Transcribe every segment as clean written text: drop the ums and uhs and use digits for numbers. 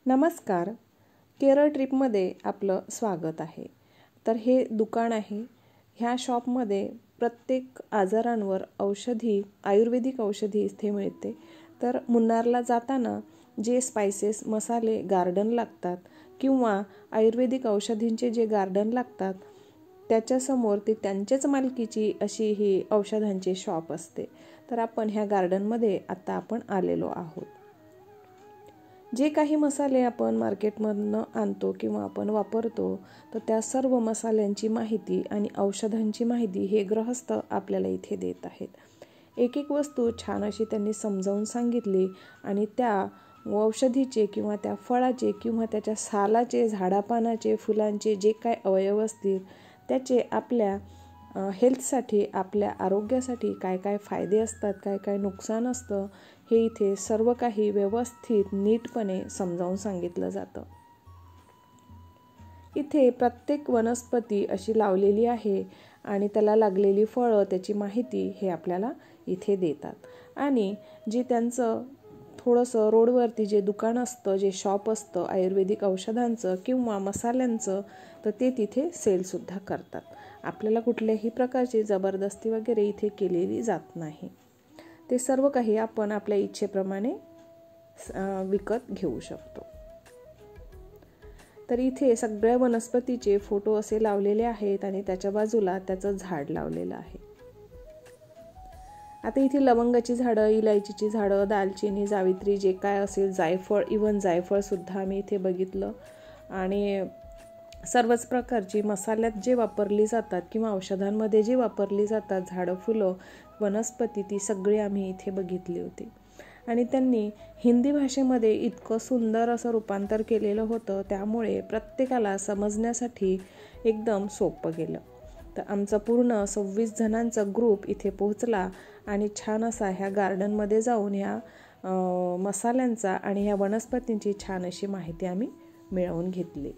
नमस्कार. केरळ ट्रिपमध्ये आपलं स्वागत आहे. तर हे दुकान आहे. ह्या शॉपमध्ये प्रत्येक आजारांवर आयुर्वेदिक औषधी इथे मिळते. तर मुन्नारला जाताना जे स्पायसेस मसाले गार्डन लागतात किंवा आयुर्वेदिक औषधींचे जे गार्डन लागतात त्याच्यासमोर ती त्यांच्याच मालकीची अशी ही औषधांची शॉप असते. तर आपण ह्या गार्डनमध्ये आता आपण आलेलो आहोत. जे काही मसाले आपण मार्केटमधनं आणतो किंवा आपण वापरतो तर त्या सर्व मसाल्यांची माहिती आणि औषधांची माहिती हे गृहस्थ आपल्याला इथे देत आहेत. एक एक वस्तू छान अशी त्यांनी समजावून सांगितली आणि त्या औषधीचे किंवा त्या फळाचे किंवा त्याच्या सालाचे, झाडापानाचे, फुलांचे जे काय अवयव असतील त्याचे आपल्या हेल्थसाठी, आपल्या आरोग्यासाठी काय काय फायदे असतात, काय काय नुकसान असतं हे इथे सर्व काही व्यवस्थित नीटपणे समजावून सांगितलं जातं. इथे प्रत्येक वनस्पती अशी लावलेली आहे आणि त्याला लागलेली फळं, त्याची माहिती हे आपल्याला इथे देतात. आणि जे त्यांचं थोडंसं रोडवरती जे दुकान असतं, जे शॉप असतं आयुर्वेदिक औषधांचं किंवा मसाल्यांचं, तर ते तिथे सेलसुद्धा करतात. आपल्याला कुठल्याही प्रकारची जबरदस्ती वगैरे इथे केलेली जात नाही. ते सर्व काही आपण आपल्या इच्छेप्रमाणे विकत घेऊ शकतो. तर इथे सगळ्या वनस्पतीचे फोटो असे लावलेले आहेत आणि त्याच्या बाजूला त्याचं झाड लावलेलं आहे. आता इथे लवंगाची झाडं, इलायचीची झाडं, दालचिनी, जावित्री जे काय असेल, जायफळ, इव्हन जायफळ सुद्धा आम्ही इथे बघितलं. आणि सर्वच प्रकारची मसाल्यात जे वापरली जातात किंवा औषधांमध्ये जे वापरली जातात झाडं, फुलं, वनस्पती ती सगळी आम्ही इथे बघितली होती. आणि त्यांनी हिंदी भाषेमध्ये इतकं सुंदर असं रूपांतर केलेलं होतं, त्यामुळे प्रत्येकाला समजण्यासाठी एकदम सोपं गेलं. तर आमचा पूर्ण 26 जणांचा ग्रुप इथे पोहोचला आणि छान असा ह्या गार्डनमध्ये जाऊन ह्या मसाल्यांचा आणि ह्या वनस्पतींची छान अशी माहिती आम्ही मिळवून घेतली.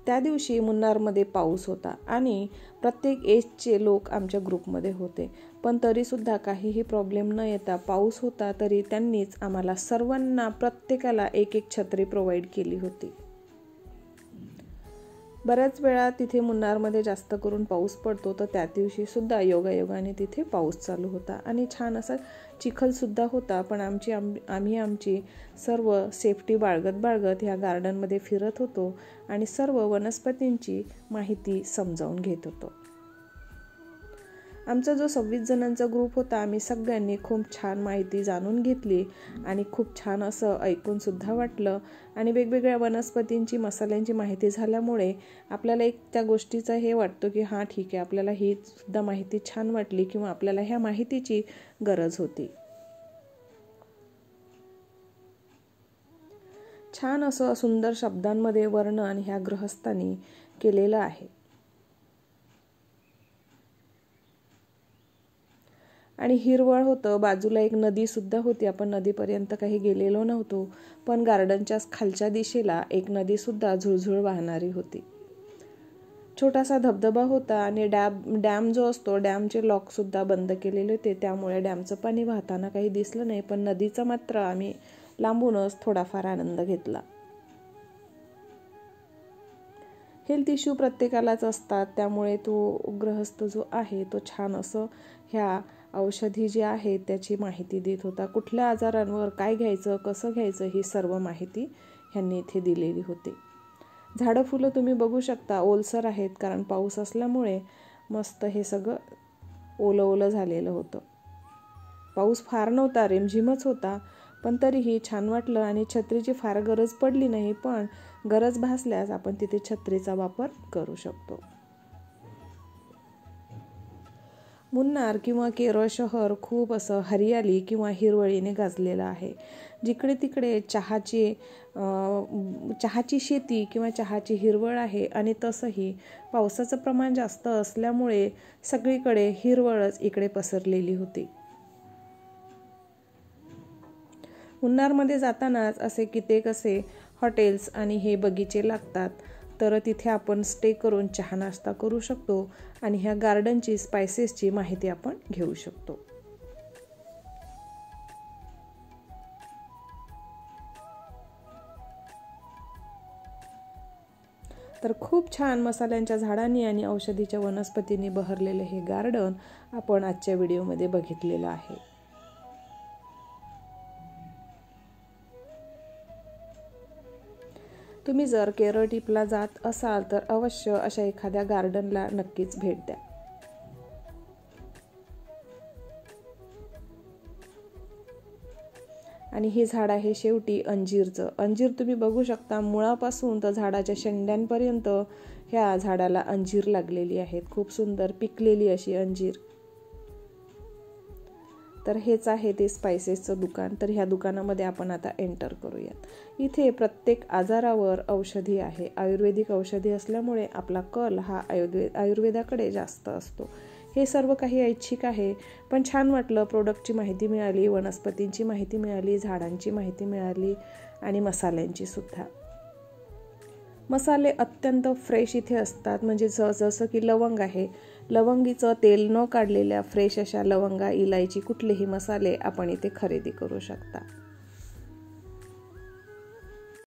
त्या दिवशी मुन्नारमध्ये पाऊस होता आणि प्रत्येक एजचे लोक आमच्या ग्रुपमध्ये होते. पण तरीसुद्धा काहीही प्रॉब्लेम न येता, पाऊस होता तरी त्यांनीच आम्हाला सर्वांना प्रत्येकाला एक एक छत्री प्रोव्हाइड केली होती. बऱ्याच वेळा तिथे मुन्नारमध्ये जास्त करून पाऊस पडतो, तर त्या दिवशी सुद्धा योगायोगाने तिथे पाऊस चालू होता आणि छान असा चिखलसुद्धा होता. पण आम्ही आमची सर्व सेफ्टी बाळगत ह्या गार्डनमध्ये फिरत होतो आणि सर्व वनस्पतींची माहिती समजावून घेत होतो. आमचा जो 26 जणांचा ग्रुप होता, आम्ही सगळ्यांनी खूप छान माहिती जाणून घेतली आणि खूप छान असं ऐकून सुद्धा वाटलं. आणि वेगवेगळ्या वनस्पतींची, मसाल्यांची माहिती झाल्यामुळे आपल्याला एक त्या गोष्टीचा हे वाटतो की हां ठीक आहे, आपल्याला ही सुद्धा माहिती छान वाटली किंवा आपल्याला ह्या माहितीची गरज होती. छान असं सुंदर शब्दांमध्ये वर्णन ह्या गृहस्थांनी केलेलं आहे. आणि हिरवळ होतं, बाजूला एक नदी सुद्धा होती. आपण नदीपर्यंत काही गेलेलो नव्हतो, पण गार्डनच्या खालच्या दिशेला एक नदी सुद्धा झुळझुळ वाहणारी होती. छोटासा धबधबा होता आणि डॅम जो असतो, डॅमचे लॉक सुद्धा बंद केलेले होते, त्यामुळे डॅमचं पाणी वाहताना काही दिसलं नाही. पण नदीचा मात्र आम्ही लांबूनच थोडाफार आनंद घेतला. हेल्थ इश्यू प्रत्येकालाच असतात, त्यामुळे तो गृहस्थ जो आहे तो छान असं ह्या औषधी जी आहेत त्याची माहिती देत होता. कुठल्या आजारांवर काय घ्यायचं, कसं घ्यायचं ही सर्व माहिती ह्यांनी इथे दिलेली होती. झाडं, फुलं तुम्ही बघू शकता, ओलसर आहेत कारण पाऊस असल्यामुळे मस्त हे सगळं ओलं ओलं झालेलं होतं. पाऊस फार नव्हता, रिमझिमच होता, पण तरीही छान वाटलं. आणि छत्रीची फार गरज पडली नाही, पण गरज भासल्यास आपण तिथे छत्रीचा वापर करू शकतो. मुन्नार किंवा केरळ शहर खूप असं हरियाली किंवा हिरवळीने गाजलेलं आहे. जिकडे तिकडे चहाची शेती किंवा चहाची हिरवळ आहे. आणि तसंही पावसाचं प्रमाण जास्त असल्यामुळे सगळीकडे हिरवळच इकडे पसरलेली होती. मुन्नारमध्ये जातानाच असे कित्येक असे हॉटेल्स आणि हे बगीचे लागतात, तर तिथे आपण स्टे करून चहा नाश्ता करू शकतो आणि ह्या गार्डनची, स्पायसेसची माहिती आपण घेऊ शकतो. तर खूप छान मसाल्यांच्या झाडांनी आणि औषधीच्या वनस्पतींनी बहरलेले हे गार्डन आपण आजच्या व्हिडिओमध्ये बघितलेलं आहे. तुम्ही जर केरळ ट्रिपला जात असाल तर अवश्य अशा एखाद्या गार्डनला नक्कीच भेट द्या. आणि हे झाड आहे शेवटी अंजीरचं. अंजीर तुम्ही बघू शकता, मुळापासून तर झाडाच्या शेंड्यांपर्यंत ह्या झाडाला अंजीर लागलेली आहेत. खूप सुंदर पिकलेली अशी अंजीर. तर हेच आहे ते स्पायसेसचं दुकान. तर ह्या दुकानामध्ये आपण आता एंटर करूयात. इथे प्रत्येक आजारावर औषधी आहे. आयुर्वेदिक औषधी असल्यामुळे आपला कल हा आयुर्वेदाकडे जास्त असतो. हे सर्व काही ऐच्छिक आहे, पण छान वाटलं. प्रोडक्टची माहिती मिळाली, वनस्पतींची माहिती मिळाली, झाडांची माहिती मिळाली आणि मसाल्यांची सुद्धा. मसाले अत्यंत फ्रेश इथे असतात. म्हणजे जसं की लवंग आहे, लवंगीचं तेल न काढलेल्या फ्रेश अशा लवंगा, इलायची, कुठलेही मसाले आपण इथे खरेदी करू शकता.